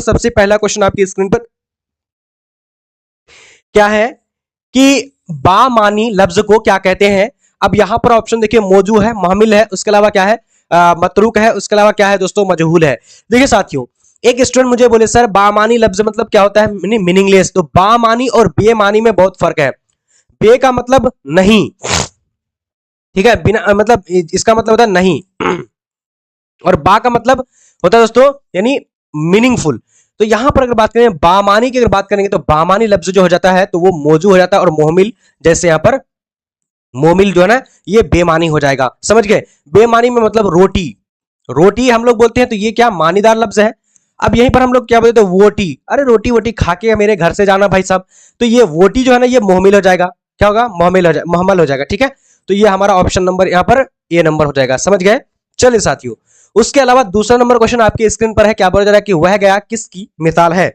सबसे पहला क्वेश्चन आपकी स्क्रीन पर क्या है कि बामानी लफ्ज को क्या कहते हैं। अब यहां पर ऑप्शन देखिए, मौजू है, महमिल है, उसके अलावा क्या है, मतरूक है, उसके अलावा क्या है दोस्तों, मजहूल है। देखिए साथियों, एक स्टूडेंट मुझे बोले सर बामानी लफ्ज मतलब क्या होता है, मीनिंगलेस। तो बामानी और बेमानी में बहुत फर्क है। बे का मतलब नहीं, ठीक है, बिना मतलब इसका मतलब होता है नहीं, और बा का मतलब होता है दोस्तों यानी मीनिंगफुल। तो यहां पर अगर बात करें बामानी की, अगर बात करेंगे तो बामानी लफ्ज जो हो जाता है तो वो मौजू हो जाता है, और मोहमिल जैसे यहां पर मोमिल जो है ना ये बेमानी हो जाएगा। समझ गए, बेमानी में मतलब रोटी, रोटी हम लोग बोलते हैं तो ये क्या मानीदार लफ्ज है। अब यहीं पर हम लोग क्या बोलते हैं, वोटी, अरे रोटी वोटी खा के मेरे घर से जाना भाई साहब। तो ये वोटी जो है ना ये मोहमिल हो जाएगा, क्या होगा, मोहमिल हो जाएगा, मोहम्मल हो जाएगा। ठीक है, तो ये हमारा ऑप्शन नंबर यहाँ पर ए नंबर हो जाएगा। समझ गए, चलिए साथियों, उसके अलावा दूसरा नंबर क्वेश्चन आपकी स्क्रीन पर है, क्या बोला जा रहा है कि वह गया किसकी मिसाल है।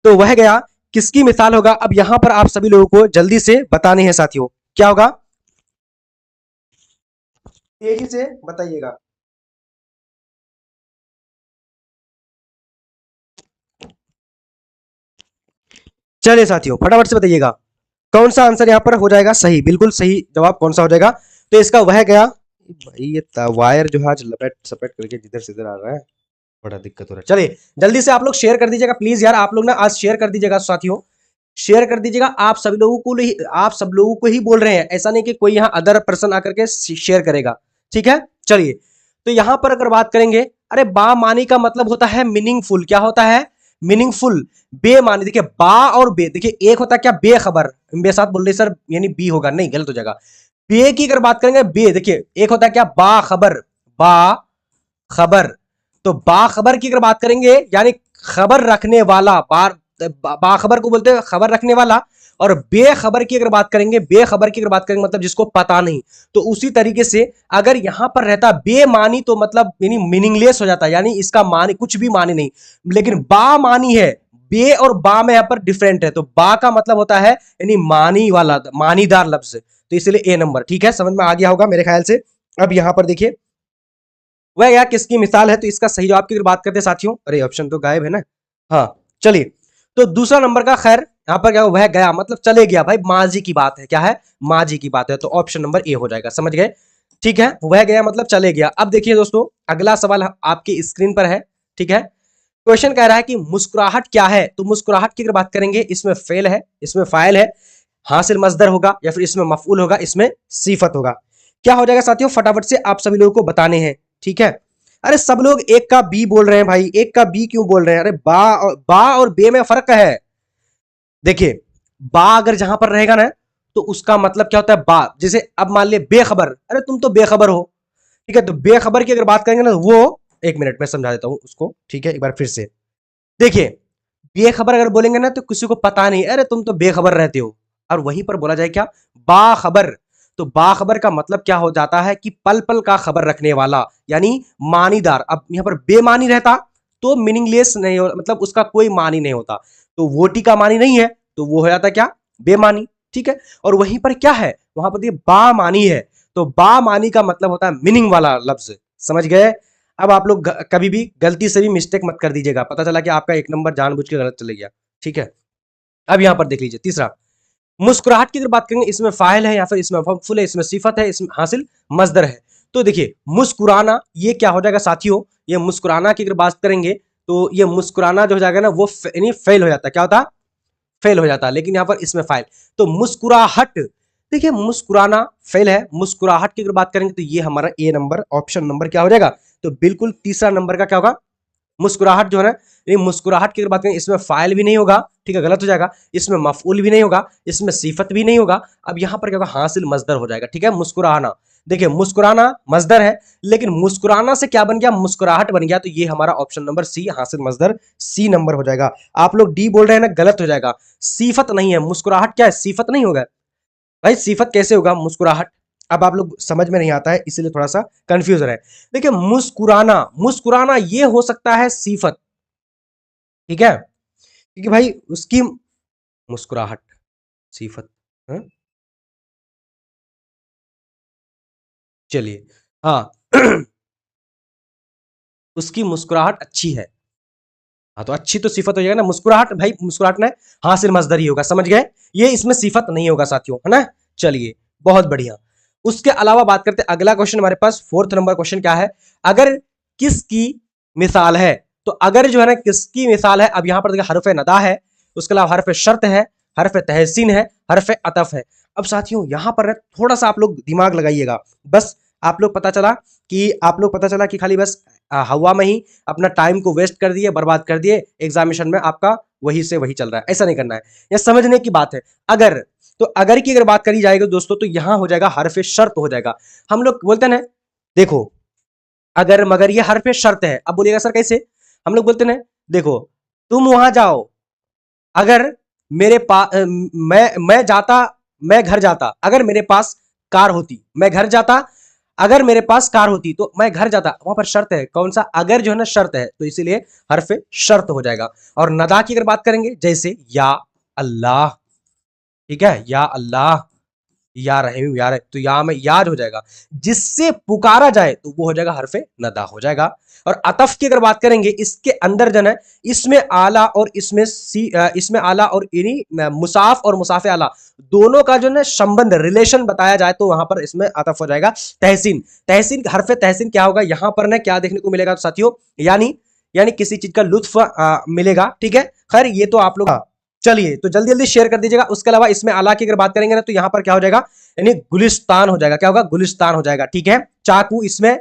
तो वह गया किसकी मिसाल होगा। अब यहां पर आप सभी लोगों को जल्दी से बताने हैं साथियों, क्या होगा, तेजी से बताइएगा। चलिए साथियों फटाफट से बताइएगा कौन सा आंसर यहां पर हो जाएगा सही, बिल्कुल सही जवाब कौन सा हो जाएगा। तो इसका वह गया, भाई ये वायर जो है आज लपेट सपेट करके जिधर से इधर आ रहा है, बड़ा दिक्कत हो रहा है। चलिए जल्दी से आप लोग शेयर कर दीजिएगा प्लीज यार, आप लोग ना आज शेयर कर दीजिएगा साथियों, शेयर कर दीजिएगा। आप सभी लोगों को आप सब लोगों को ही बोल रहे हैं, ऐसा नहीं कि कोई यहाँ अदर पर्सन आकर के शेयर करेगा। ठीक है, चलिए, तो यहां पर अगर बात करेंगे, अरे बा मानी का मतलब होता है मीनिंगफुल, क्या होता है, मीनिंगफुल। बेमानी देखिए, बा और बे देखिए, एक होता है क्या, बेखबर, मेरे साथ बोल रहे सर यानी बी होगा, नहीं गलत हो जाएगा। बे की अगर बात करेंगे, बे देखिए एक होता है क्या, बा खबर, बा खबर। तो बाखबर की अगर बात करेंगे यानी खबर रखने वाला, बाखबर को बोलते हैं खबर रखने वाला। और बेखबर की अगर बात करेंगे, बेखबर की अगर बात करेंगे मतलब जिसको पता नहीं। तो उसी तरीके से अगर यहां पर रहता बेमानी तो मतलब यानी मीनिंगलेस हो जाता, यानी इसका मानी कुछ भी मानी नहीं। लेकिन बा मानी है, बे और बा में यहां पर डिफरेंट है। तो बा का मतलब होता है यानी मानी वाला, मानीदार लफ्ज। तो इसलिए ए नंबर, ठीक है, समझ में आ गया होगा मेरे ख्याल से। अब यहां पर देखिए, वह गया किसकी मिसाल है, तो इसका सही जवाब की अगर बात करते हैं साथियों, अरे ऑप्शन तो गायब है ना, हाँ चलिए, तो दूसरा नंबर का खैर यहां पर क्या, वह गया मतलब चले गया, भाई माजी की बात है, क्या है, माजी की बात है, तो ऑप्शन नंबर ए हो जाएगा। समझ गए, ठीक है, वह गया मतलब चले गया। अब देखिए दोस्तों, अगला सवाल आपकी स्क्रीन पर है, ठीक है। क्वेश्चन कह रहा है कि मुस्कुराहट क्या है। तो मुस्कुराहट की अगर बात करेंगे, इसमें फेल है, इसमें फाइल है, हासिल मजदर होगा, या फिर इसमें मफूल होगा, इसमें सीफत होगा। क्या हो जाएगा साथियों, फटाफट से आप सभी लोगों को बताने हैं, ठीक है। अरे सब लोग एक का बी बोल रहे हैं भाई, एक का बी क्यों बोल रहे हैं, अरे बा और बे में फर्क है। देखिए, बा अगर जहां पर रहेगा ना तो उसका मतलब क्या होता है, बा, जैसे अब मान लिया बेखबर, अरे तुम तो बेखबर हो, ठीक है। तो बेखबर की अगर बात करेंगे ना, वो एक मिनट में समझा देता हूं उसको, ठीक है, एक बार फिर से देखिए, बेखबर अगर बोलेंगे ना तो किसी को पता नहीं, अरे तुम तो बेखबर रहते हो। और वहीं पर बोला जाए क्या, बाखबर। तो बाखबर का मतलब क्या हो जाता है कि पल पल का खबर रखने वाला, यानी मानीदार। अब यहां पर बेमानी रहता तो मीनिंगलेस नहीं हो, मतलब उसका कोई मानी नहीं होता। तो वोटी का मानी नहीं है तो वो हो जाता क्या, बेमानी, ठीक है। और वहीं पर क्या है, वहां पर ये बामानी है, तो बामानी का मतलब होता है मीनिंग वाला लफ्ज। समझ गए। अब आप लोग कभी भी गलती से भी मिस्टेक मत कर दीजिएगा, पता चला कि आपका एक नंबर जानबूझ के गलत चले गया, ठीक है। अब यहां पर देख लीजिए तीसरा, मुस्कुराहट की अगर बात करेंगे, इसमें फाइल है या फिर इसमें मफूल है, इसमें सिफत है, इसमें हासिल मजदर है। तो देखिए, मुस्कुराना ये क्या हो जाएगा साथियों, ये मुस्कुराना की अगर बात करेंगे तो ये मुस्कुराना जो हो जाएगा ना वो यानी फेल हो जाता है, क्या होता, फेल हो जाता, लेकिन यहां पर इसमें फाइल। तो मुस्कुराहट, देखिए मुस्कुराना फेल है, मुस्कुराहट की अगर बात करेंगे तो ये हमारा ए नंबर, ऑप्शन नंबर क्या हो जाएगा, तो बिल्कुल तीसरा नंबर का क्या होगा, मुस्कुराहट जो है ना, ये मुस्कुराहट की अगर बात करें, इसमें फाइल भी नहीं होगा, ठीक है, गलत हो जाएगा, इसमें मफूल भी नहीं होगा, इसमें सिफत भी नहीं होगा। अब यहां पर क्या होगा, हासिल मजदर हो जाएगा, ठीक है। मुस्कुराना, देखिए मुस्कुराना मजदर है, लेकिन मुस्कुराना से क्या बन गया, मुस्कुराहट बन गया। तो ये हमारा ऑप्शन नंबर सी, हासिल मजदर सी नंबर हो जाएगा। आप लोग डी बोल रहे हैं ना, गलत हो जाएगा, सिफत नहीं है, मुस्कुराहट क्या है, सिफत नहीं होगा भाई, सिफत कैसे होगा मुस्कुराहट। अब आप लोग समझ में नहीं आता है इसीलिए थोड़ा सा कंफ्यूज है। देखिए मुस्कुराना, मुस्कुराना ये हो सकता है सिफत, ठीक है, क्योंकि भाई उसकी मुस्कुराहट सिफत, हाँ? चलिए, हाँ उसकी मुस्कुराहट अच्छी है, हाँ तो अच्छी तो सिफत हो जाएगा ना। मुस्कुराहट, भाई मुस्कुराहट ना हासिल मजदर ही होगा, समझ गए, ये इसमें सिफत नहीं होगा साथियों, है ना। चलिए बहुत बढ़िया। उसके अलावा बात करते हैं, अगला क्वेश्चन हमारे पास 4th नंबर क्वेश्चन क्या है, अगर किसकी मिसाल है। तो अगर जो है ना किसकी मिसाल है, अब यहां पर देखिए हरफ नदा है, उसके अलावा हरफ शर्त है, हरफ तहसीन है, हरफ अतफ है। अब साथियों यहां पर थोड़ा सा आप लोग दिमाग लगाइएगा, बस आप लोग पता चला कि खाली बस हवा में ही अपना टाइम को वेस्ट कर दिए, बर्बाद कर दिए, एग्जामिनेशन में आपका वही से वही चल रहा है, ऐसा नहीं करना है, यह समझने की बात है। अगर, तो अगर की अगर बात करी जाएगी दोस्तों, तो यहां हो जाएगा हरफ शर्त हो जाएगा। हम लोग बोलते हैं ना, देखो अगर मगर ये हरफ शर्त है। अब बोलिएगा सर कैसे, हम लोग बोलते हैं देखो तुम वहां जाओ, अगर मेरे पास मैं जाता, मैं घर जाता, अगर मेरे पास कार होती, मैं घर जाता, अगर मेरे पास कार होती तो मैं घर जाता, वहां पर शर्त है, कौन सा, अगर जो है ना शर्त है, तो इसीलिए हरफ शर्त हो जाएगा। और नदा की अगर बात करेंगे, जैसे या अल्लाह, ठीक है, या अल्लाह, या रहीम, या तो या में याद हो जाएगा, जिससे पुकारा जाए तो वो हो जाएगा हरफे नदा हो जाएगा। और अतफ की अगर बात करेंगे, इसके अंदर जन है, इसमें आला और इसमें आला और यानी मुसाफ और मुसाफे आला दोनों का जो है संबंध, रिलेशन बताया जाए, तो वहां पर इसमें अतफ हो जाएगा तहसीन। तहसीन, हरफे तहसीन क्या होगा, यहां पर ना क्या देखने को मिलेगा तो साथियों, यानी यानी किसी चीज का लुत्फ मिलेगा, ठीक है। खैर ये तो आप लोग, चलिए तो जल्दी जल्दी शेयर कर दीजिएगा। उसके अलावा इसमें आला की अगर बात करेंगे ना, तो यहां पर क्या हो जाएगा, यानी गुलिस्तान हो जाएगा, क्या होगा, गुलिस्तान हो जाएगा, ठीक है। चाकू, इसमें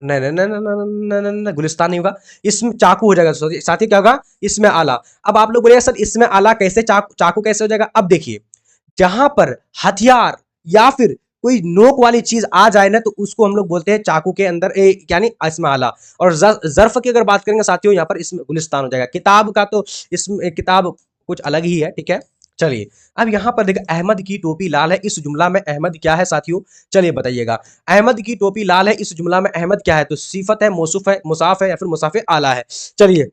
नहीं नहीं नहीं नहीं नहीं नहीं, गुलिस्तान नहीं होगा, इसमें चाकू हो जाएगा साथ ही, क्या होगा, इसमें आला। अब आप लोग बोलिए सर इसमें आला कैसे, चाकू कैसे हो जाएगा। अब देखिए, जहां पर हथियार या फिर कोई नोक वाली चीज आ जाए ना, तो उसको हम लोग बोलते हैं चाकू के अंदर यानी इसमें आला। और जर्फ की अगर बात करेंगे साथियों, यहाँ पर इसमें गुलिस्तान हो जाएगा। किताब का तो इसमें किताब कुछ अलग ही है, ठीक है। चलिए अब यहां पर देखिए, अहमद की टोपी लाल है, इस जुमला में अहमद क्या है साथियों, चलिए बताइएगा। अहमद की टोपी लाल है, इस जुमला में अहमद क्या है, तो सिफत है, मौसूफ है, मुसाफ है, या फिर मुसाफे आला है। चलिए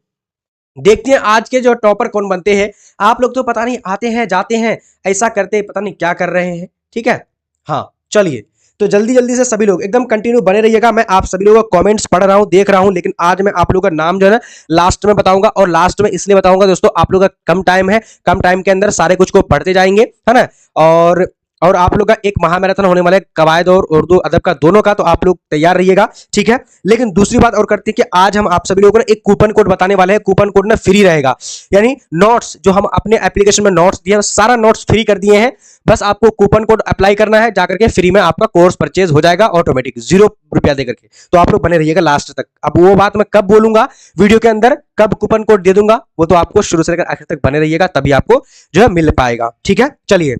देखते हैं आज के जो टॉपर कौन बनते हैं। आप लोग तो पता नहीं आते हैं जाते हैं, ऐसा करते पता नहीं क्या कर रहे हैं, ठीक है। हाँ चलिए, तो जल्दी जल्दी से सभी लोग एकदम कंटिन्यू बने रहिएगा। मैं आप सभी लोगों का कमेंट्स पढ़ रहा हूं, देख रहा हूं, लेकिन आज मैं आप लोगों का नाम जो है ना लास्ट में बताऊंगा। और लास्ट में इसलिए बताऊंगा दोस्तों, आप लोगों का कम टाइम है, कम टाइम के अंदर सारे कुछ को पढ़ते जाएंगे, है ना। और आप लोग का एक महामैराथन होने वाला है, कवायद और उर्दू अदब का दोनों का, तो आप लोग तैयार रहिएगा, ठीक है। लेकिन दूसरी बात और करते हैं कि आज हम आप सभी लोगों को एक कूपन कोड बताने वाले हैं। कूपन कोड ना फ्री रहेगा, यानी नोट्स जो हम अपने एप्लीकेशन में नोट्स दिए, सारा नोट्स फ्री कर दिए हैं। बस आपको कूपन कोड अप्लाई करना है, जाकर के फ्री में आपका कोर्स परचेज हो जाएगा ऑटोमेटिक, 0 रुपया देकर के। तो आप लोग बने रहिएगा लास्ट तक। अब वो बात मैं कब बोलूंगा वीडियो के अंदर, कब कूपन कोड दे दूंगा, वो तो आपको शुरू से लेकर आखिर तक बने रहिएगा, तभी आपको जो है मिल पाएगा, ठीक है। चलिए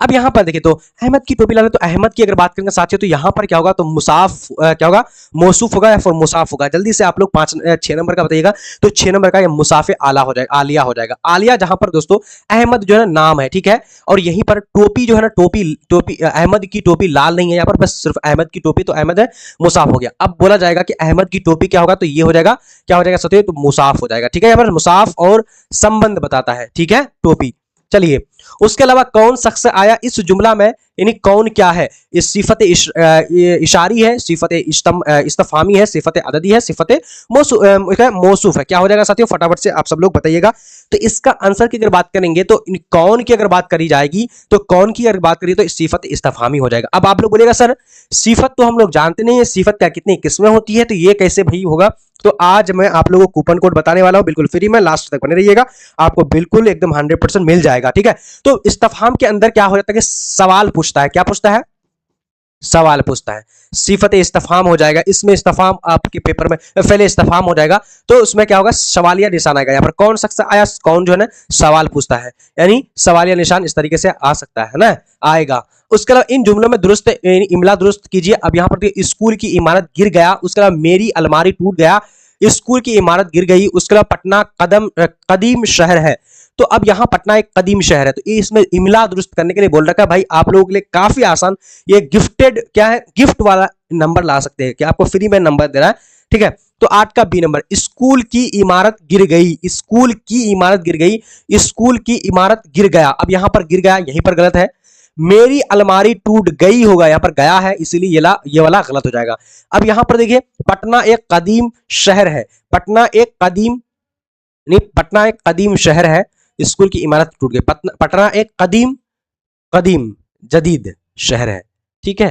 अब यहां पर देखिए, तो अहमद की टोपी लाल है, तो अहमद की अगर बात करेंगे साथियों, तो यहां पर क्या होगा, तो मुसाफ क्या होगा, मौसूफ होगा या फिर मुसाफ होगा। जल्दी से आप लोग 6 नंबर का बताइएगा। तो 6 नंबर का ये मुसाफे आला हो जाएगा, आलिया हो जाएगा। आलिया जहां पर दोस्तों अहमद जो है नाम है, ठीक है। और यहीं पर टोपी जो है ना, टोपी अहमद की टोपी लाल नहीं है यहाँ पर, बस सिर्फ अहमद की टोपी, तो अहमद है, मुसाफ हो गया। अब बोला जाएगा कि अहमद की टोपी क्या होगा, तो ये हो जाएगा, क्या हो जाएगा साथियों, तो मुसाफ हो जाएगा, ठीक है। यहाँ पर मुसाफ और संबंध बताता है, ठीक है, टोपी। चलिए उसके अलावा कौन शख्स आया इस जुमला में, यानी कौन क्या है, इस सिफत इशारी है, सिफत इस्तफामी है, सिफत अददी है, सिफत मौसूफ है, क्या हो जाएगा साथियों, फटाफट से आप सब लोग बताइएगा। तो इसका आंसर की अगर बात करेंगे, तो कौन की अगर बात करी जाएगी, तो कौन की अगर बात करिए, तो सिफत इस्तफामी हो जाएगा। अब आप लोग बोलेगा सर सिफत तो हम लोग जानते नहीं है, सिफत क्या कितनी किस्में होती है, तो ये कैसे भाई होगा। तो आज मैं आप लोगों को कूपन कोड बताने वाला हूं, बिल्कुल फ्री में, लास्ट तक बने रहिएगा, आपको बिल्कुल एकदम 100% मिल जाएगा, ठीक है। तो इस्तफहाम के अंदर क्या हो जाता है कि सवाल पूछता है, क्या पूछता है, सवाल पूछता है, सिफत इस्तफहाम हो जाएगा। इसमें इस्तफहाम आपके पेपर में पहले इस्तफहाम हो जाएगा, तो उसमें क्या होगा, सवालिया निशान आएगा। यहाँ पर कौन शख्स आया, कौन जो है ना सवाल पूछता है, यानी सवालिया निशान इस तरीके से आ सकता है ना, आएगा। उसके अलावा इन जुमलों में दुरुस्त इमला दुरुस्त कीजिए। अब यहाँ पर स्कूल की इमारत गिर गया, उसके अलावा मेरी अलमारी टूट गया, स्कूल की इमारत गिर गई, उसके अलावा पटना कदीम शहर है। तो अब यहाँ पटना एक कदीम शहर है, तो इसमें इमला दुरुस्त करने के लिए बोल रखा है भाई, आप लोगों के लिए काफी आसान, ये गिफ्टेड क्या है, गिफ्ट वाला नंबर ला सकते हैं कि आपको फ्री में नंबर दे रहा है, ठीक है। तो 8 का बी नंबर, स्कूल की इमारत गिर गई, स्कूल की इमारत गिर गई, स्कूल की इमारत गिर गया। अब यहां पर गिर गया यहीं पर गलत है, मेरी अलमारी टूट गई होगा, यहां पर गया है, इसीलिए ये वाला गलत हो जाएगा। अब यहां पर देखिए, पटना एक कदीम शहर है, पटना एक कदीम नहीं, पटना एक कदीम शहर है, स्कूल की इमारत टूट गई। पटना एक कदीम कदीम जदीद शहर है, ठीक है।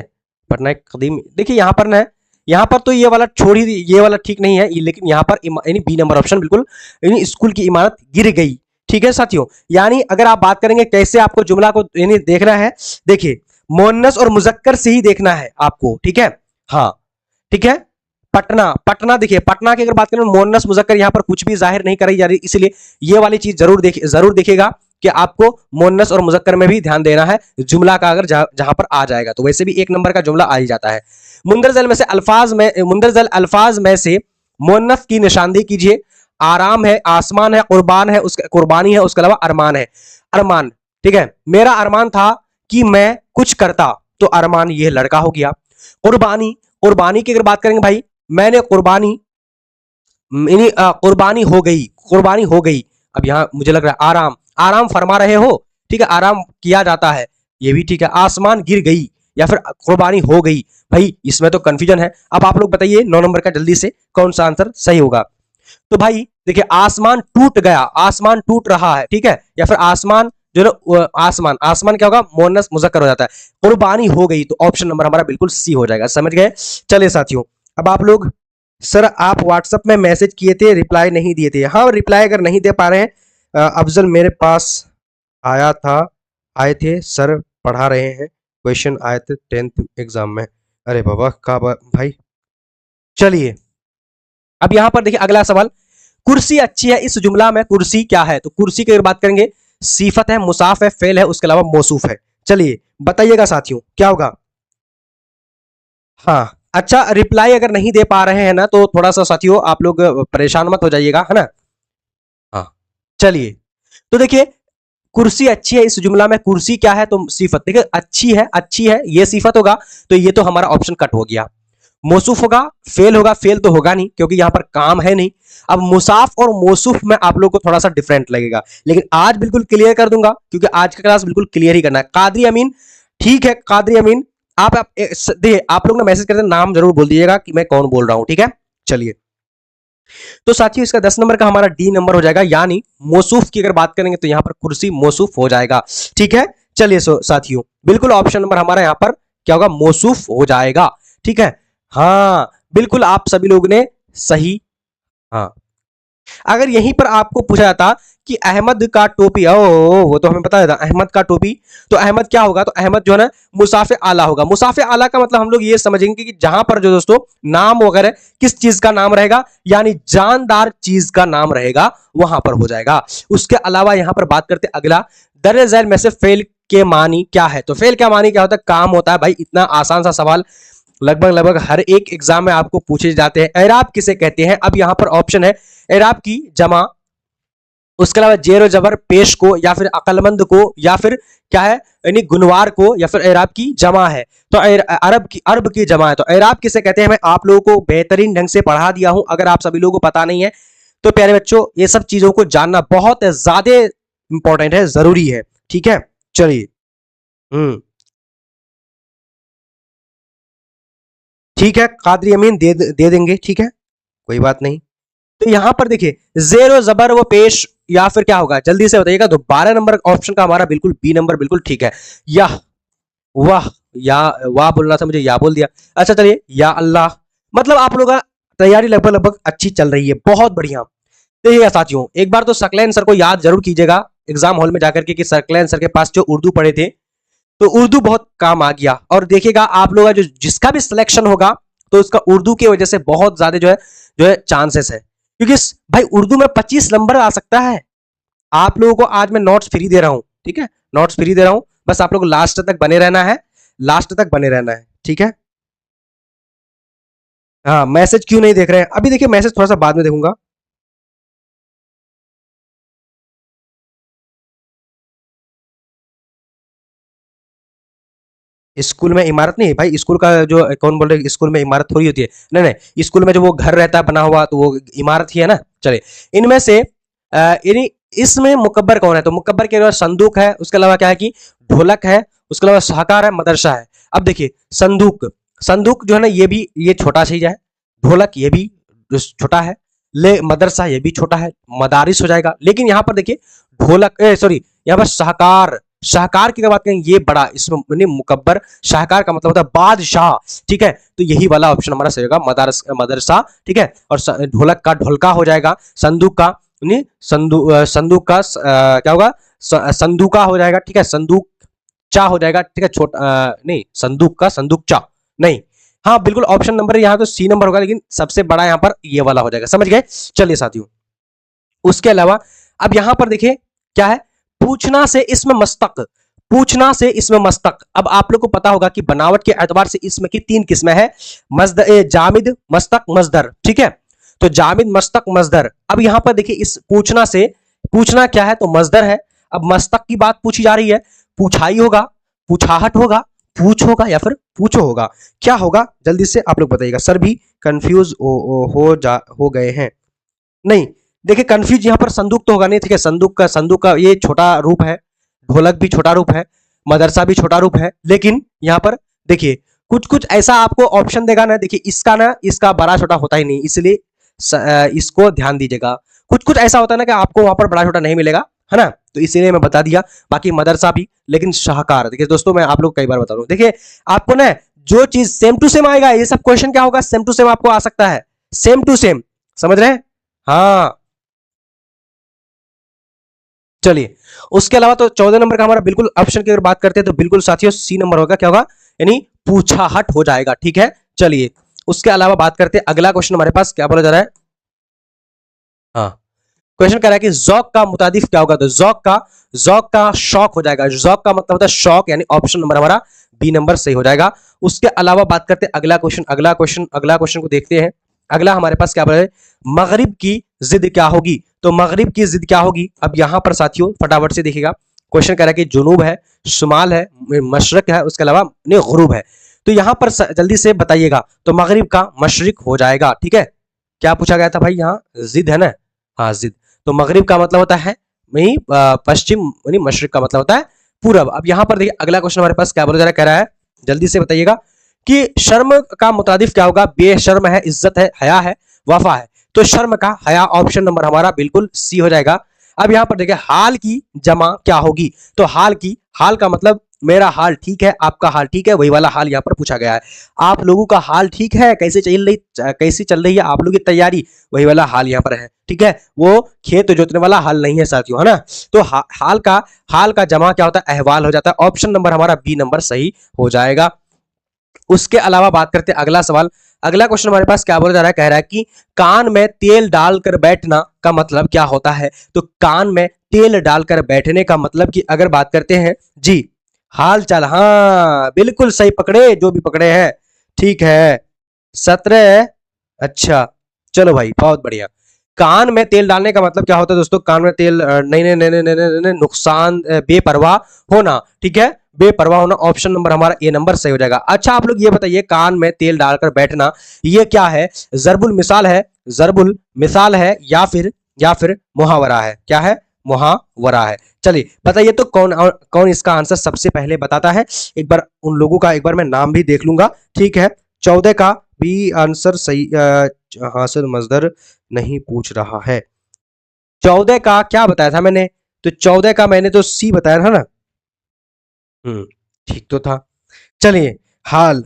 पटना एक कदीम, देखिए यहाँ पर ना, यहाँ पर तो ये वाला छोड़ ही, ये वाला ठीक नहीं है, लेकिन यहाँ पर यानी बी नंबर ऑप्शन बिल्कुल, यानी स्कूल की इमारत गिर गई, ठीक है साथियों। यानी अगर आप बात करेंगे कैसे आपको जुमला को यानी देखना है, देखिए मुअन्नस और मुजक्कर से ही देखना है आपको, ठीक है। हाँ ठीक है। पटना, पटना देखिए, पटना की अगर बात करें मुअन्नस मुजक्कर यहाँ पर कुछ भी जाहिर नहीं कराई जा रही, इसलिए ये वाली चीज जरूर देखिएगा कि आपको मुअन्नस और मुजक्कर में भी ध्यान देना है जुमला का, अगर जहां पर आ जाएगा तो वैसे भी एक नंबर का जुमला आ ही जाता है। मुंदरजल में से अल्फाज में से मुअन्नस की निशानदेही कीजिए। आराम है, आसमान है, कुर्बान है, उसका कुर्बानी है, उसके अलावा अरमान है। अरमान, ठीक है, मेरा अरमान था कि मैं कुछ करता, तो अरमान ये लड़का हो गया। कुर्बानी, कुर्बानी की अगर बात करेंगे भाई, मैंने कुर्बानी, कुर्बानी हो गई, कुर्बानी हो गई। अब यहां मुझे लग रहा है आराम, आराम फरमा रहे हो, ठीक है, आराम किया जाता है, ये भी ठीक है। आसमान गिर गई या फिर कुर्बानी हो गई, भाई इसमें तो कंफ्यूजन है। अब आप लोग बताइए 9 नंबर का जल्दी से कौन सा आंसर सही होगा। तो भाई देखिए, आसमान टूट गया, आसमान टूट रहा है, ठीक है, या फिर आसमान जो ना, आसमान, आसमान क्या होगा, मुअन्नस मुजक्कर हो जाता है। कुर्बानी हो गई, तो ऑप्शन नंबर हमारा बिल्कुल सी हो जाएगा, समझ गए। चलिए साथियों, अब आप लोग, सर आप व्हाट्सएप में मैसेज किए थे, रिप्लाई नहीं दिए थे। हाँ, रिप्लाई अगर नहीं दे पा रहे हैं, अफजल मेरे पास आया था, आए थे सर, पढ़ा रहे हैं, क्वेश्चन आए थे 10th एग्जाम में। अरे बाबा का भाई। चलिए अब यहां पर देखिए अगला सवाल, कुर्सी अच्छी है, इस जुमला में कुर्सी क्या है? तो कुर्सी की अगर बात करेंगे, सीफत है, मुसाफ है, फेल है, उसके अलावा मौसूफ है। चलिए बताइएगा साथियों क्या होगा। हाँ अच्छा, रिप्लाई अगर नहीं दे पा रहे हैं ना, तो थोड़ा सा साथियों आप लोग परेशान मत हो जाइएगा, है ना। हाँ चलिए, तो देखिए कुर्सी अच्छी है, इस जुमला में कुर्सी क्या है, तो सिफत, देखिए अच्छी है, अच्छी है ये सिफत होगा, तो ये तो हमारा ऑप्शन कट हो गया। मौसूफ होगा, फेल तो होगा नहीं क्योंकि यहां पर काम है नहीं। अब मुसाफ और मौसूफ में आप लोग को थोड़ा सा डिफरेंट लगेगा, लेकिन आज बिल्कुल क्लियर कर दूंगा क्योंकि आज का क्लास बिल्कुल क्लियर ही करना है। कादरी अमीन, ठीक है कादरी अमीन, आप देखिए आप लोग ना मैसेज करते नाम जरूर बोल दीजिएगा कि मैं कौन बोल रहा हूं, ठीक है। चलिए, तो साथियों इसका 10 नंबर का हमारा डी नंबर हो जाएगा, यानी मौसूफ की अगर बात करेंगे तो यहां पर कुर्सी मौसूफ हो जाएगा, ठीक है। चलिए साथियों, बिल्कुल ऑप्शन नंबर हमारा यहां पर क्या होगा, मौसूफ हो जाएगा, ठीक है। हाँ बिल्कुल, आप सभी लोग ने सही। हाँ, अगर यहीं पर आपको पूछा जाता कि अहमद का टोपी, ओ वो तो हमें पता था, अहमद का टोपी, तो अहमद क्या होगा, तो अहमद जो है ना मुसाफे आला होगा। मुसाफे आला का मतलब हम लोग ये समझेंगे कि जहां पर जो दोस्तों नाम वगैरह किस चीज का नाम रहेगा, यानी जानदार चीज का नाम रहेगा, वहां पर हो जाएगा। उसके अलावा यहां पर बात करते अगला, दर्ज झैल में से फेल के मानी क्या है? तो फेल क्या मानी क्या होता है, काम होता है। भाई इतना आसान सा सवाल लगभग हर एक एग्जाम में आपको पूछे जाते हैं। एराब किसे कहते हैं? अब यहां पर ऑप्शन है एराब की जमा, उसके अलावा जेर जबर पेश को, या फिर अकलमंद को, या फिर क्या है यानी गुनवार को, या फिर एराब की जमा है। तो अरब की जमा है। तो एराब किसे कहते हैं मैं आप लोगों को बेहतरीन ढंग से पढ़ा दिया हूं, अगर आप सभी लोगों को पता नहीं है तो प्यारे बच्चों ये सब चीजों को जानना बहुत ज्यादा इंपॉर्टेंट है, जरूरी है, ठीक है। चलिए ठीक है, कादरी अमीन दे देंगे, ठीक है, कोई बात नहीं। तो यहां पर देखिए जेरो जबर वो पेश या फिर क्या होगा, जल्दी से बताइएगा। तो 12 नंबर ऑप्शन का हमारा बिल्कुल बी नंबर बिल्कुल ठीक है। यह, वाह, या वाह बोलना था मुझे, या बोल दिया। अच्छा चलिए, या अल्लाह, मतलब आप लोगों का तैयारी लगभग अच्छी चल रही है, बहुत बढ़िया। देखिएगा साथियों, एक बार तो सकलैन सर को याद जरूर कीजिएगा एग्जाम हॉल में जाकर के कि सकलैन सर के पास जो उर्दू पढ़े थे, तो उर्दू बहुत काम आ गया। और देखिएगा आप लोग जो जिसका भी सिलेक्शन होगा तो उसका उर्दू की वजह से बहुत ज्यादा जो है चांसेस है, क्योंकि भाई उर्दू में 25 नंबर आ सकता है। आप लोगों को आज मैं नोट्स फ्री दे रहा हूं, ठीक है, नोट्स फ्री दे रहा हूं, बस आप लोग लास्ट तक बने रहना है, लास्ट तक बने रहना है, ठीक है। हाँ, मैसेज क्यों नहीं देख रहे हैं? अभी देखिए मैसेज थोड़ा सा बाद में देखूंगा। स्कूल में इमारत नहीं भाई, स्कूल का जो कौन बोल रहे स्कूल में इमारत थोड़ी होती है, नहीं नहीं, स्कूल में जो वो घर रहता है बना हुआ तो वो इमारत ही है ना। चलिए, इनमें से यानी इसमें मुकब्बर कौन है? तो मुकब्बर के अलावा संदूक है, उसके अलावा क्या है कि ढोलक है, उसके अलावा शाहकार है, मदरसा है। अब देखिए संदूक, संदूक जो है ना ये भी ये छोटा चीज है, ढोलक ये भी छोटा है, ले मदरसा ये भी छोटा है, मदारिस हो जाएगा। लेकिन यहाँ पर देखिए ढोलक, सॉरी यहाँ पर शाहकार, शाहकार की अगर बात करें ये बड़ा, इसमें मुकब्बर, शाहकार का मतलब होता है बादशाह, ठीक है। तो यही वाला ऑप्शन हमारा सही होगा, मदरसा, ठीक है। और ढोलक का ढोलका हो जाएगा, संदूक का नहीं, संदूक का क्या होगा, संदूका हो जाएगा, ठीक है, संदूक चा हो जाएगा, ठीक है, छोटा नहीं, संदूक का संदूक चा नहीं। हाँ बिल्कुल ऑप्शन नंबर यहाँ तो सी नंबर होगा, लेकिन सबसे बड़ा यहाँ पर ये वाला हो जाएगा, समझ गए। चलिए साथियों, उसके अलावा अब यहां पर देखिए क्या है, पूछना से इसमें मस्तक, पूछना से इसमें मस्तक। अब आप लोग को पता होगा कि बनावट के एतबार से इसमें की 3 किस्में हैं, जामिद, मस्तक, मजदर, ठीक है। तो जामिद, मस्तक, मजदर। अब यहां पर देखिए इस पूछना से, पूछना क्या है तो मजदर है। अब मस्तक की बात पूछी जा रही है, पूछाई होगा, पूछाहट होगा, पूछ होगा या फिर पूछो होगा, क्या होगा जल्दी से आप लोग बताइएगा। सर भी कंफ्यूज हो गए हैं, नहीं देखिए कंफ्यूज यहाँ पर संदूक तो होगा नहीं, ठीक है। संदूक का ये छोटा रूप है, ढोलक भी छोटा रूप है, मदरसा भी छोटा रूप है। लेकिन यहाँ पर देखिए कुछ कुछ ऐसा आपको ऑप्शन देगा ना, देखिए इसका ना, इसका बड़ा छोटा होता ही नहीं, इसलिए इसको ध्यान दीजिएगा। कुछ कुछ ऐसा होता है ना कि आपको वहां पर बड़ा छोटा नहीं मिलेगा, है ना, तो इसीलिए मैं बता दिया। बाकी मदरसा भी, लेकिन शाहकार, देखिए दोस्तों मैं आप लोग कई बार बता रहा हूं, देखिए आपको ना जो चीज सेम टू सेम आएगा, ये सब क्वेश्चन क्या होगा, सेम टू सेम आपको आ सकता है, सेम टू सेम, समझ रहे हैं। हाँ चलिए, उसके अलावा तो 14 नंबर का हमारा बिल्कुल ऑप्शन की अगर बात करते हैं तो बिल्कुल साथियों सी नंबर होगा, क्या होगा, यानी पूछाहट हो जाएगा, ठीक है। चलिए उसके अलावा बात करते हैं, अगला क्वेश्चन हमारे पास क्या बोला जा रहा है। हाँ क्वेश्चन कह रहा है कि जौक का मुतादिफ क्या होगा, तो जौक का शौक हो जाएगा। जौक का मतलब होता है शौक, यानी ऑप्शन नंबर हमारा बी नंबर सही हो जाएगा। उसके अलावा बात करते हैं अगला क्वेश्चन को देखते हैं। अगला हमारे पास क्या बोला है, मगरिब की जिद क्या होगी, तो मगरिब की जिद क्या होगी। अब यहां पर साथियों फटाफट से देखिएगा, क्वेश्चन कह रहा है कि जुनूब है, शुमाल है, मशरक है, उसके अलावा गुरूब है। तो यहां पर जल्दी से बताइएगा, तो मगरिब का मशरिक हो जाएगा, ठीक है। क्या पूछा गया था भाई, यहाँ जिद है ना, हाँ जिद। तो मगरिब का मतलब होता है पश्चिम, मशरिक का मतलब होता है पूरब। अब यहां पर देखिए अगला क्वेश्चन हमारे पास क्या बोला जा रहा है, कह रहा है जल्दी से बताइएगा कि शर्म का मुतादिफ क्या होगा। बेशर्म है, इज्जत है, हया है, वफा है। तो शर्म का हया ऑप्शन नंबर हमारा बिल्कुल सी हो जाएगा। अब यहां पर देखिए हाल की जमा क्या होगी, तो हाल का मतलब मेरा हाल ठीक है, आपका हाल ठीक है, वही वाला हाल यहाँ पर पूछा गया है। आप लोगों का हाल ठीक है, कैसी चल रही है आप लोगों की तैयारी, वही वाला हाल यहाँ पर है, ठीक है। वो खेत जोतने वाला हाल नहीं है साथियों, है ना। तो हाल का जमा क्या होता है, अहवाल हो जाता है। ऑप्शन नंबर हमारा बी नंबर सही हो जाएगा। उसके अलावा बात करते हैं अगला सवाल। अगला क्वेश्चन हमारे पास क्या बोला जा रहा है, कह रहा है कि कान में तेल डालकर बैठना का मतलब क्या होता है। तो कान में तेल डालकर बैठने का मतलब कि अगर बात करते हैं जी हाल चाल, हाँ बिल्कुल सही पकड़े, जो भी पकड़े हैं ठीक है। 17, अच्छा चलो भाई बहुत बढ़िया। कान में तेल डालने का मतलब क्या होता है दोस्तों, कान में तेल नहीं नहीं नहीं नहीं नहीं नहीं नहीं, नुकसान, बेपरवाह होना, ठीक है, बेपरवाह होना। ऑप्शन नंबर हमारा ए नंबर सही हो जाएगा। अच्छा आप लोग ये बताइए, कान में तेल डालकर बैठना ये क्या है, जरबुल मिसाल है या फिर मुहावरा है, क्या है, मुहावरा है। चलिए बताइए तो कौन इसका आंसर सबसे पहले बताता है। एक बार उन लोगों का एक बार मैं नाम भी देख लूंगा, ठीक है। 14 का भी आंसर सही, हासिल मजदर नहीं पूछ रहा है। 14 का क्या बताया था मैंने, तो 14 का मैंने तो सी बताया था ना, ठीक तो था। चलिए हाल,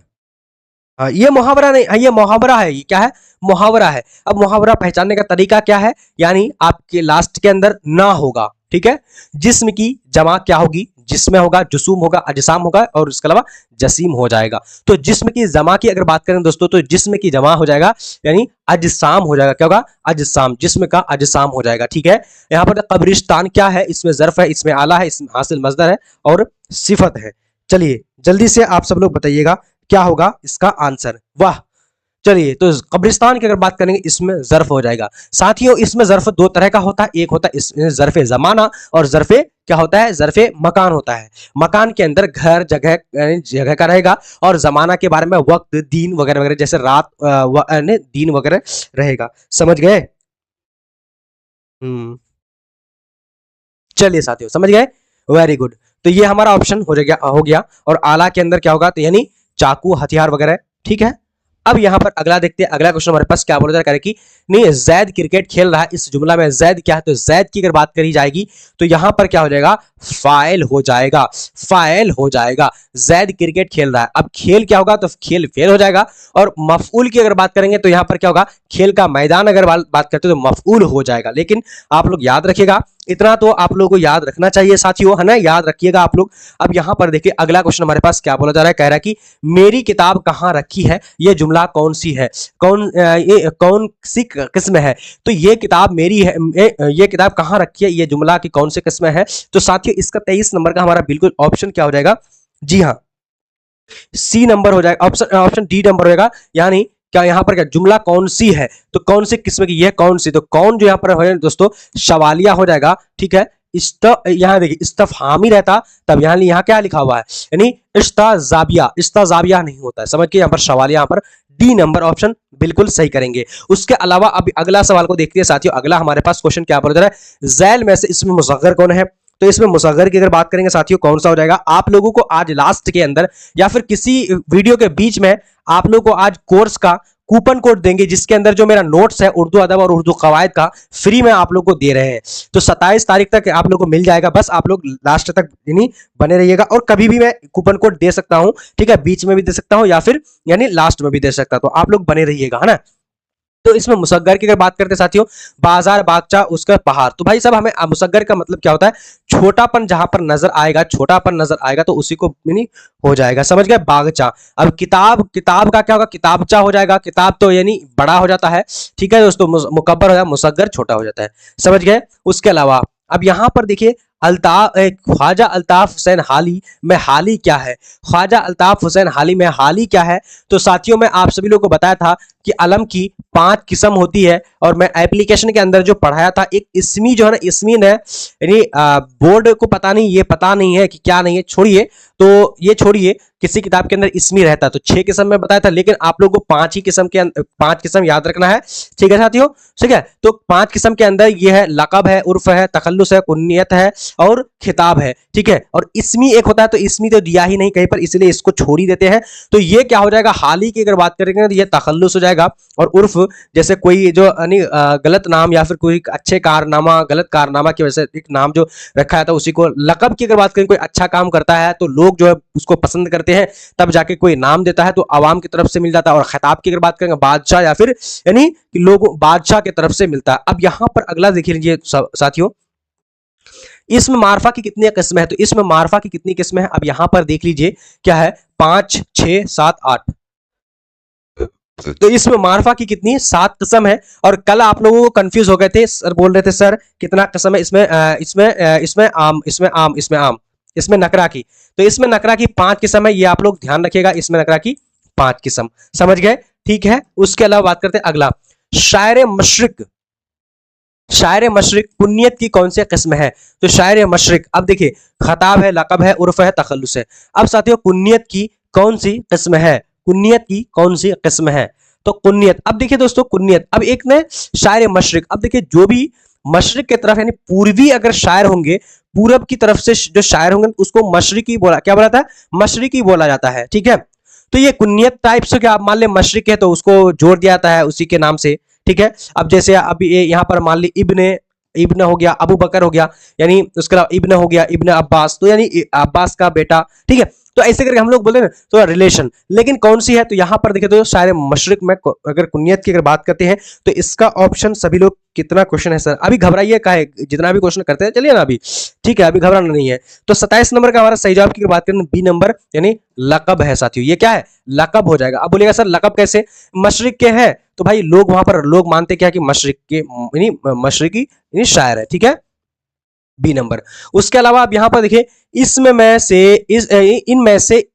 हाँ ये मुहावरा नहीं, हाँ ये मुहावरा है, ये क्या है, मुहावरा है। अब मुहावरा पहचानने का तरीका क्या है, यानी आपके लास्ट के अंदर ना होगा, ठीक है। जिस्म की जमा क्या होगी, जिस्म होगा, जुसूम होगा, अजसाम होगा, और उसके अलावा जसीम हो जाएगा। तो जिस्म की जमा की अगर बात करें दोस्तों, तो जिस्म की जमा हो जाएगा, यानी अजसाम हो जाएगा, क्या होगा, अजसाम, जिस्म का अजसाम हो जाएगा, ठीक है। यहाँ पर कब्रिस्तान क्या है, इसमें जर्फ है, इसमें आला है, इसमें हासिल मजदर है और सिफत है। चलिए जल्दी से आप सब लोग बताइएगा क्या होगा इसका आंसर, वाह। चलिए तो कब्रिस्तान की अगर बात करेंगे, इसमें जर्फ हो जाएगा। साथियों इसमें जर्फ दो तरह का होता है, एक होता है इसमें जर्फे जमाना, और जर्फे क्या होता है, जर्फे मकान होता है। मकान के अंदर घर, जगह का रहेगा, और जमाना के बारे में वक्त, दिन वगैरह वगैरह, जैसे रात, दिन वगैरह रहेगा, समझ गए। हम्म, चलिए साथियों समझ गए, वेरी गुड। तो ये हमारा ऑप्शन हो गया। और आला के अंदर क्या होगा, तो यानी चाकू, हथियार वगैरह, ठीक है। अब यहाँ पर अगला देखते हैं, अगला क्वेश्चन हमारे पास क्या बोला जा रहा है कि नहीं जैद क्रिकेट खेल रहा है, इस जुमला में जैद क्या है, तो जैद की अगर बात करी जाएगी तो यहाँ पर क्या हो जाएगा, फाइल हो जाएगा, फाइल हो जाएगा। जैद क्रिकेट खेल रहा है, अब खेल क्या होगा, तो खेल फेल हो जाएगा। और मफऊल की अगर बात करेंगे तो यहाँ पर क्या होगा, खेल का मैदान अगर बात करते हो तो मफऊल हो जाएगा। लेकिन आप लोग याद रखिएगा, इतना तो आप लोगों को याद रखना चाहिए साथियों, है ना, याद रखिएगा आप लोग। अब यहां पर देखिए अगला क्वेश्चन हमारे पास क्या बोला जा रहा है, कह रहा है कि मेरी किताब कहां रखी है, ये जुमला कौन सी है, ये कौन सी किस्म है, तो ये किताब मेरी है, ये किताब कहां रखी है, ये जुमला की कौन सी किस्म है। तो साथियों इसका 23 नंबर का हमारा बिल्कुल ऑप्शन क्या हो जाएगा, जी हाँ सी नंबर हो जाएगा, ऑप्शन डी नंबर हो जाएगा। यानी क्या यहाँ पर क्या जुमला कौन सी है, तो कौन सी किस्म की, ये कौन सी, तो कौन जो यहाँ पर है दोस्तों सवालिया हो जाएगा, ठीक है। यहाँ देखिए इस्तफहामी रहता तब यहाँ क्या लिखा हुआ है, यानी इस्ताजाबिया नहीं होता है, समझ के यहाँ पर सवालिया, यहाँ पर डी नंबर ऑप्शन बिल्कुल सही करेंगे। उसके अलावा अभी अगला सवाल को देखते हैं साथियों, अगला हमारे पास क्वेश्चन क्या बोला जा रहा है, जैल में से इसमें मुसग्गर कौन है, तो इसमें मुसग्गर की अगर बात करेंगे साथियों कौन सा हो जाएगा, आप लोगों को आज लास्ट के अंदर या फिर किसी वीडियो के बीच में आप लोगों को आज कोर्स का कूपन कोड देंगे, जिसके अंदर जो मेरा नोट्स है उर्दू अदब और उर्दू कवायद का फ्री में आप लोग को दे रहे हैं। तो 27 तारीख तक आप लोग को मिल जाएगा, बस आप लोग लास्ट तक यानी बने रहिएगा। और कभी भी मैं कूपन कोड दे सकता हूं, ठीक है, बीच में भी दे सकता हूं या फिर यानी लास्ट में भी दे सकता हूं, तो आप लोग बने रहिएगा, है ना। तो इसमें मुसग्गर की अगर बात करते हैं साथियों, बाजार बागचा उसका पहाड़, तो भाई साहब हमें मुसग्गर का मतलब क्या होता है, छोटापन जहां पर नजर आएगा, छोटापन नजर आएगा तो उसी को यानी हो जाएगा, समझ गए, बागचा। अब किताब, किताब का क्या होगा, किताबचा हो जाएगा, किताब तो यानी बड़ा हो जाता है, ठीक है दोस्तों, मुकब्बर हो जाएगा, मुसग्गर छोटा हो जाता है, समझ गए। उसके अलावा अब यहां पर देखिए ख्वाजा अल्ताफ हुसैन हाली में हाली क्या है, ख्वाजा अल्ताफ हुसैन हाली में हाली क्या है। तो साथियों मैं आप सभी लोगों को बताया था कि अलम की 5 किस्म होती है, और मैं एप्लीकेशन के अंदर जो पढ़ाया था, एक इसमी जो है ना, इसमीन है, यानी बोर्ड को पता नहीं, ये पता नहीं है कि क्या नहीं है, छोड़िए, तो ये छोड़िए, किसी किताब के अंदर इसमी रहता है, तो 6 किस्म में बताया था, लेकिन आप लोगों को 5 ही किस्म के 5 किस्म याद रखना है, ठीक है साथियों, ठीक है। तो 5 किस्म के अंदर ये है, लक़ब है, उर्फ है, तखल्लुस है, कुन्नियत है और खिताब है, ठीक है। और इसमी एक होता है, तो इसमी तो दिया ही नहीं कहीं पर, इसलिए इसको छोड़ ही देते हैं। तो ये क्या हो जाएगा, हाली की अगर बात करेंगे तो ये तखल्लुस हो जाएगा। और उर्फ जैसे कोई जो गलत नाम या फिर कोई अच्छे कारनामा, गलत कारनामा की वजह से एक नाम जो रखा था उसी को। लक़ब की अगर बात करें, कोई अच्छा काम करता है तो लोग जो है उसको पसंद करते हैं, तब जाके कोई नाम देता है तो आवाम की तरफ से मिल जाता है। और खिताब की अगर बात करेंगे, बादशाह या फिर यानी लोग बादशाह की तरफ से मिलता है। अब यहां पर अगला देख लीजिए साथियों, इसमें मारफा की कितनी किस्म है, तो इसमें मारफा की कितनी किस्म है, अब यहां पर देख लीजिए क्या है, 5 6 7 8, तो इसमें मारफा की कितनी 7 किस्म है। और कल आप लोगों को कंफ्यूज हो गए थे, सर बोल रहे थे सर कितना किस्म है, इसमें आम, इसमें नकरा की, तो इसमें नकरा की 5 किस्म है, ये आप लोग ध्यान रखिएगा, इसमें नकरा की 5 किस्म, समझ गए, ठीक है। उसके अलावा बात करते हैं अगला, शायर मशरिक, शायर मशरिक कुन्नियत की कौन सी किस्म है, तो शायर मशरिक, अब देखिए खताब है, लक़ब है, उर्फ है, तखल्लुस है। अब साथियों कुन्नियत की कौन सी किस्म है, कुन्नियत की कौन सी किस्म है, तो कुन्नियत, अब देखिए दोस्तों कुन्नियत, अब एक ने शायर मशरिक, अब देखिए जो भी मशरिक की तरफ यानी पूर्वी अगर शायर होंगे, पूरब की तरफ से जो शायर होंगे उसको मशरिकी बोला, क्या बोला था, मशरिकी बोला जाता है, ठीक है। तो ये कुन्नियत टाइप से, क्या आप मान ले मशरिक है तो उसको जोड़ दिया जाता है उसी के नाम से, ठीक है। अब जैसे अभी यहाँ पर मान ली इब्न हो गया, अबू बकर हो गया, यानी उसके अलावा इब्न हो गया, इब्न अब्बास, तो यानी अब्बास का बेटा, ठीक है। तो ऐसे करके हम लोग बोलते हैं तो रिलेशन, लेकिन कौन सी है, तो यहां पर देखें तो शायर मशरिक में अगर कुन्नियत की अगर बात करते हैं तो इसका ऑप्शन सभी लोग, कितना क्वेश्चन है सर, अभी घबराइए का है, जितना भी क्वेश्चन करते हैं चलिए ना अभी, ठीक है, अभी घबराना नहीं है। तो 27 नंबर का हमारा सही जवाब की बात करें, बी नंबर यानी लक़ब है साथियों, ये क्या है, लक़ब हो जाएगा। अब बोलिएगा सर लक़ब कैसे, मशरिक के है, तो भाई लोग वहां पर लोग मानते क्या कि मशरिक के यानी मशरिकी यानी शायर है, ठीक है, बी नंबर। उसके अलावा आप यहां पर देखिए, इसमें में से इनमें से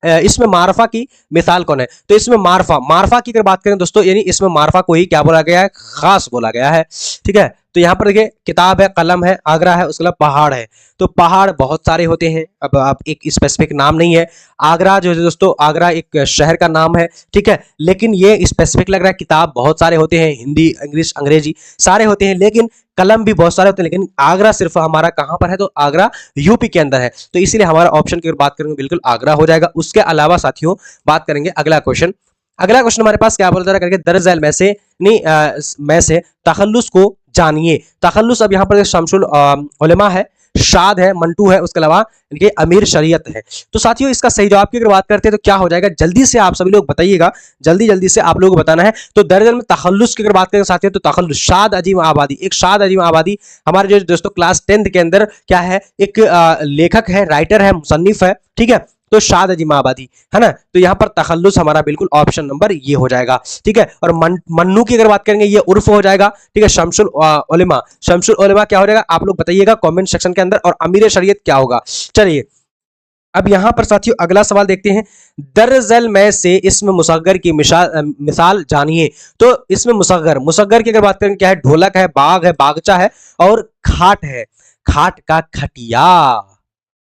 इसमें मारफा की मिसाल कौन है, तो इसमें मारफा की अगर बात करें दोस्तों, यानी इसमें मारफा को ही क्या बोला गया है, खास बोला गया है, ठीक है। तो यहाँ पर देखिए किताब है, कलम है, आगरा है, उसके अलावा पहाड़ है, तो पहाड़ बहुत सारे होते हैं, अब आप एक स्पेसिफिक नाम नहीं है। आगरा जो है दोस्तों, आगरा एक शहर का नाम है, ठीक है, लेकिन ये स्पेसिफिक लग रहा है। किताब बहुत सारे होते हैं, हिंदी, इंग्लिश, अंग्रेजी सारे होते हैं, लेकिन कलम भी बहुत सारे होते हैं, लेकिन आगरा सिर्फ हमारा कहां पर है, तो आगरा यूपी के अंदर है, तो इसीलिए हमारा ऑप्शन की बात करेंगे बिल्कुल आगरा हो जाएगा। उसके अलावा साथियों बात करेंगे अगला क्वेश्चन, अगला क्वेश्चन हमारे पास क्या बोलता है करके, दरअसल में से नहीं में से तखल्लुस को जानिए। तखल्लुस अब यहाँ पर शमसुल उलमा है, शाद है, मंटू है, उसके अलावा इनके अमीर शरीयत है। तो साथियों इसका सही जवाब की अगर बात करते हैं तो क्या हो जाएगा, जल्दी से आप सभी लोग बताइएगा, जल्दी जल्दी से आप लोगों को बताना है। तो दरअसल में तखल्लुस की अगर बात करें साथियों तो तखल्लुस शाद अजीम आबादी, एक शाद अजीम आबादी हमारे जो दोस्तों क्लास 10th के अंदर क्या है, एक लेखक है, राइटर है, मुसन्निफ है, ठीक है। तो शाद अजीम आबादी है ना, तो यहाँ पर तखल्लुस हमारा बिल्कुल ऑप्शन नंबर ये हो जाएगा, ठीक है। और मन्नू की अगर बात करेंगे ये उर्फ हो जाएगा, ठीक है। शमसुल उलमा, शमसुल उलमा क्या हो जाएगा आप लोग बताइएगा कमेंट सेक्शन के अंदर। और अमीर शरीयत क्या होगा। चलिए अब यहां पर साथियों अगला सवाल देखते हैं, दरअसल में से इसमें मुसग्गर की मिसाल जानिए। तो इसमें मुसग्गर, मुसग्गर की अगर बात करें क्या है, ढोलक है, बाग है, बागचा है और खाट है, खाट का खटिया,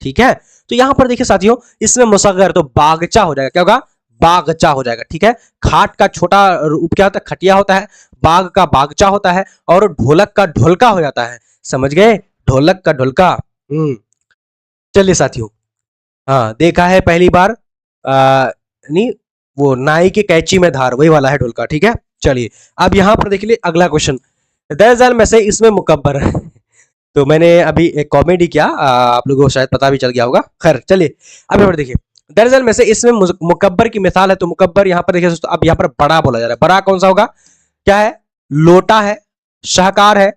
ठीक है। तो यहां पर देखिए साथियों इसमें मुसग्गर तो बागचा हो जाएगा, क्या होगा, बागचा हो जाएगा, ठीक है। खाट का छोटा रूप क्या होता है, खटिया होता है, बाग का बागचा होता है और ढोलक का ढोलका हो जाता है, समझ गए, ढोलक का ढोलका। चलिए साथियों, हाँ देखा है पहली बार, नहीं वो नाई के कैची में धार, वही वाला है ढोलका, ठीक है। चलिए अब यहां पर देख लीजिए अगला क्वेश्चन, दरअसल में से इसमें मुकब्बर तो मैंने अभी एक कॉमेडी किया, आप लोगों को शायद पता भी चल गया होगा। खैर चलिए अब यहाँ पर देखिए, दरअसल में से इसमें मुकब्बर की मिसाल है। तो मुकब्बर यहाँ पर देखिए दोस्तों, अब यहाँ पर बड़ा बोला जा रहा है, बड़ा कौन सा होगा, क्या है, लोटा है, शाहकार है,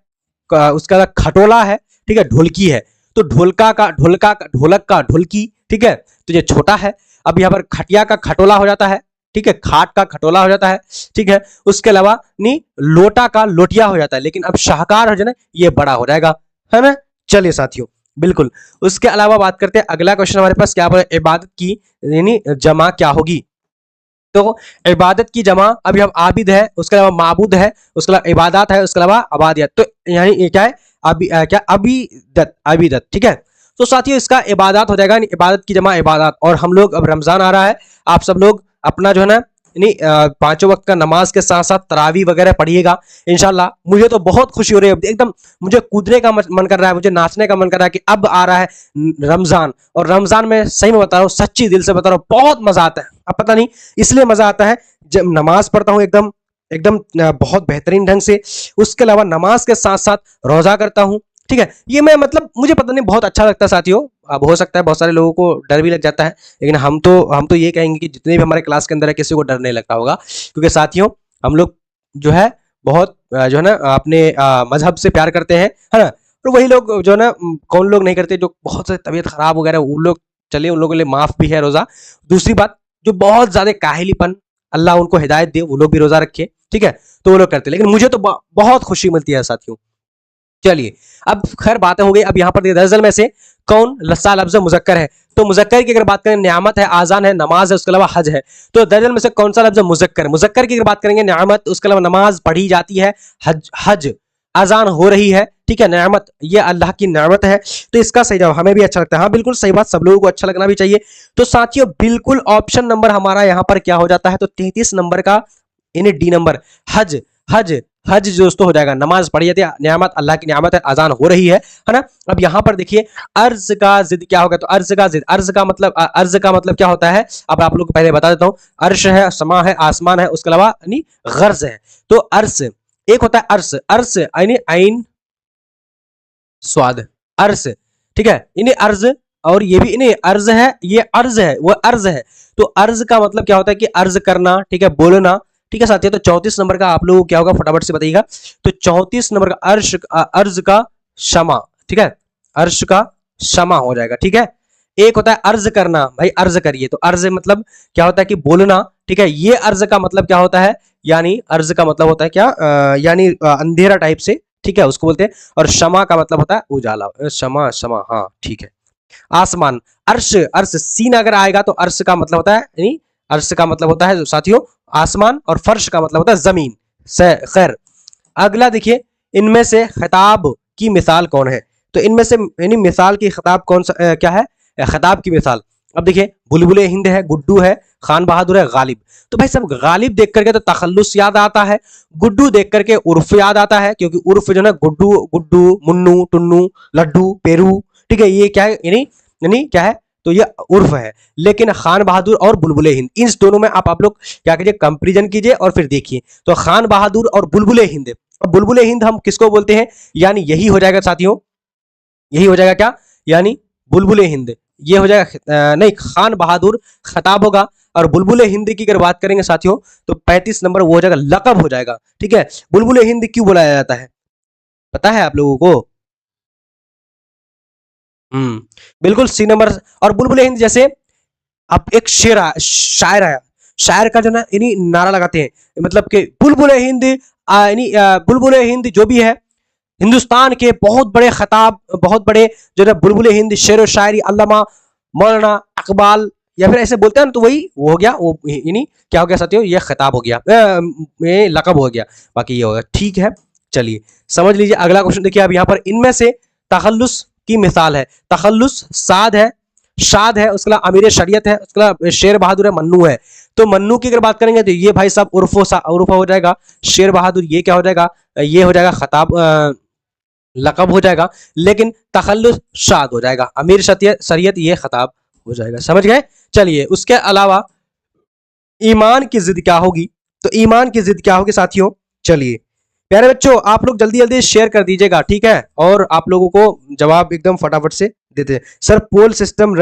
उसका बाद खटोला है, ठीक है, ढोलकी है। तो ढोलका का ढोलका, ढोलक का ढोलकी, ठीक है, तो ये छोटा है। अब यहाँ पर खटिया का खटोला हो जाता है, ठीक है, खाट का खटोला हो जाता है, ठीक है। उसके अलावा नहीं लोटा का लोटिया हो जाता है, लेकिन अब शाहकार हो जाए ना ये बड़ा हो जाएगा, है ना। चलिए साथियों बिल्कुल, उसके अलावा बात करते हैं अगला क्वेश्चन हमारे पास क्या बोला, इबादत की यानी जमा क्या होगी। तो इबादत की जमा अभी हम आबिद है, उसके अलावा माबूद है, उसके अलावा इबादत है, उसके अलावा आबादियत। तो यानी ये क्या है, क्या अबीदत, अबीदत, ठीक है। तो साथियों इसका इबादत हो जाएगा, इबादत की जमा इबादत। और हम लोग अब रमजान आ रहा है, आप सब लोग अपना जो है ना पांचों वक्त का नमाज के साथ साथ तरावी वगैरह पढ़िएगा इंशाल्लाह। मुझे तो बहुत खुशी हो रही है, एकदम मुझे कूदने का मन कर रहा है, मुझे नाचने का मन कर रहा है कि अब आ रहा है रमजान। और रमजान में सही में बता रहा हूँ, सच्ची दिल से बता रहा हूँ, बहुत मजा आता है। अब पता नहीं इसलिए मजा आता है जब नमाज पढ़ता हूँ एकदम एकदम बहुत बेहतरीन ढंग से, उसके अलावा नमाज के साथ साथ रोजा करता हूँ, ठीक है। ये मैं मतलब मुझे पता नहीं बहुत अच्छा लगता है साथियों। अब हो सकता है बहुत सारे लोगों को डर भी लग जाता है, लेकिन हम तो ये कहेंगे कि जितने भी हमारे क्लास के अंदर है किसी को डर नहीं लगता होगा, क्योंकि साथियों हम लोग जो है बहुत जो है ना अपने मजहब से प्यार करते हैं, है ना। और वही लोग जो है ना कौन लोग नहीं करते, जो बहुत सारी तबीयत खराब वगैरह, उन लोग चलिए उन लोगों के लिए माफ भी है रोजा। दूसरी बात जो बहुत ज्यादा काहिलीपन, अल्लाह उनको हिदायत दे, वो लोग भी रोजा रखे, ठीक है, तो वो लोग करते हैं। लेकिन मुझे तो बहुत खुशी मिलती है साथियों। चलिए अब खैर बातें हो गई। अब यहाँ पर दरअसल में से कौन लस्सा लफ्ज मुजक्कर है। तो मुजक्कर की अगर बात करें नियामत है, आजान है, नमाज है, उसके अलावा हज है। तो दरअसल में से कौन सा लफ्ज मुजक्कर, मुजक्कर की अगर बात करेंगे नियामत, उसके अलावा नमाज पढ़ी जाती है, हज हज अजान हो रही है, ठीक है, नियामत ये अल्लाह की नियामत है। तो इसका सही जवाब हमें भी अच्छा लगता है, हाँ बिल्कुल सही बात, सब लोगों को अच्छा लगना भी चाहिए। तो साथियों बिल्कुल ऑप्शन नंबर हमारा यहाँ पर क्या हो जाता है, तो 33 नंबर का यानी डी नंबर हज, हज हज दोस्तों हो जाएगा। नमाज पढ़ी जाती है, नियामत अल्लाह की नियामत है, अजान हो रही है ना। अब यहाँ पर देखिए अर्ज का जिद क्या होगा, तो अर्ज का जिद, अर्ज का मतलब क्या होता है, अब आप लोग को पहले बता देता हूँ। अर्श है, समा है, आसमान है, उसके अलावा यानी गर्ज है। तो अर्श एक होता है, अर्श, अर्श यानी आइन स्वाद, अर्श, ठीक है, इन्हें अर्ज, और ये भी इन्हें अर्ज है, ये अर्ज है, वो अर्ज है। तो अर्ज का मतलब क्या होता है कि अर्ज करना, ठीक है, बोलना, ठीक है साथियों। तो 34 नंबर का आप लोगों को क्या होगा फटाफट से बताइएगा। तो 34 नंबर का अर्ज का क्षमा, ठीक है, अर्श का क्षमा हो जाएगा, ठीक है। एक होता है अर्ज करना, भाई अर्ज करिए, तो अर्ज मतलब क्या होता है कि बोलना, ठीक है। ये अर्ज का मतलब क्या होता है, यानी अर्ज का मतलब होता है क्या, यानी अंधेरा टाइप से, ठीक है, उसको बोलते हैं। और क्षमा का मतलब होता है उजाला, क्षमा क्षमा, हाँ ठीक है। आसमान, अर्श, अर्श सीन अगर आएगा तो अर्श का मतलब होता है, यानी अर्श का मतलब होता है साथियों आसमान, और फर्श का मतलब होता है जमीन। खैर अगला देखिए, इनमें से खिताब की मिसाल कौन है। तो इनमें से यानी मिसाल की खिताब कौन सा क्या है, खिताब की मिसाल। अब देखिए बुलबुले हिंद है, गुड्डू है, खान बहादुर है, गालिब। तो भाई सब गालिब देख करके तो तखल्लुस याद आता है, गुड्डू देख करके उर्फ याद आता है, क्योंकि उर्फ जो है गुड्डू, गुड्डू, मुन्नू, टुन्नू, लड्डू, पेरू, ठीक है, ये क्या है, यानी क्या है, तो ये उर्फ है। लेकिन खान बहादुर और बुलबुले हिंद, इन दोनों में आप लोग क्या कीजिए, कंपेरिजन कीजिए और फिर देखिए। तो खान बहादुर और बुलबुले हिंद, अब बुलबुले हिंद हम किसको बोलते हैं, यानी यही हो जाएगा साथियों, यही हो जाएगा क्या, यानी बुलबुले हिंद, ये हो जाएगा नहीं, खान बहादुर खिताब होगा और बुलबुले हिंद की अगर बात करेंगे साथियों तो 35 नंबर वो हो जाएगा, लकब हो जाएगा। ठीक है, बुलबुले हिंद क्यों बुलाया जाता है पता है आप लोगों को? बिल्कुल सी नंबर। और बुलबुले हिंद जैसे अब एक शायर आया, शायर का जो ना यानी नारा लगाते हैं, मतलब कि बुलबुले हिंद यानी बुलबुले हिंद जो भी है हिंदुस्तान के बहुत बड़े खिताब, बहुत बड़े जो है बुलबुले हिंद शेर व शायरी अल्लामा मौलाना इकबाल, या फिर ऐसे बोलते हैं ना, तो वही वो हो गया, वो यानी क्या हो गया साथियों, ये खिताब हो गया, ये लकब हो गया, बाकी ये होगा। ठीक है, चलिए समझ लीजिए। अगला क्वेश्चन देखिए, अब यहाँ पर इनमें से तखल्लुस की मिसाल है, तखल्लुस साद है, शाद है, उसके अलावा अमीर शरीयत है, उसके अलावा शेर बहादुर है, मन्नू है। तो मन्नू की अगर बात करेंगे तो ये भाई साहब उर्फ हो जाएगा, शेर बहादुर ये क्या हो जाएगा, ये हो जाएगा खिताब, लकब हो जाएगा। लेकिन तखल्लुस शाद हो जाएगा, अमीर शरीयत ये खिताब हो जाएगा। समझ गए? चलिए, उसके अलावा ईमान की जिद क्या होगी, तो ईमान की जिद क्या होगी साथियों, चलिए प्यारे बच्चों आप लोग जल्दी जल्दी शेयर कर दीजिएगा, ठीक है, और आप लोगों को जवाब एकदम फटाफट से देते हैं। सर पोल सिस्टम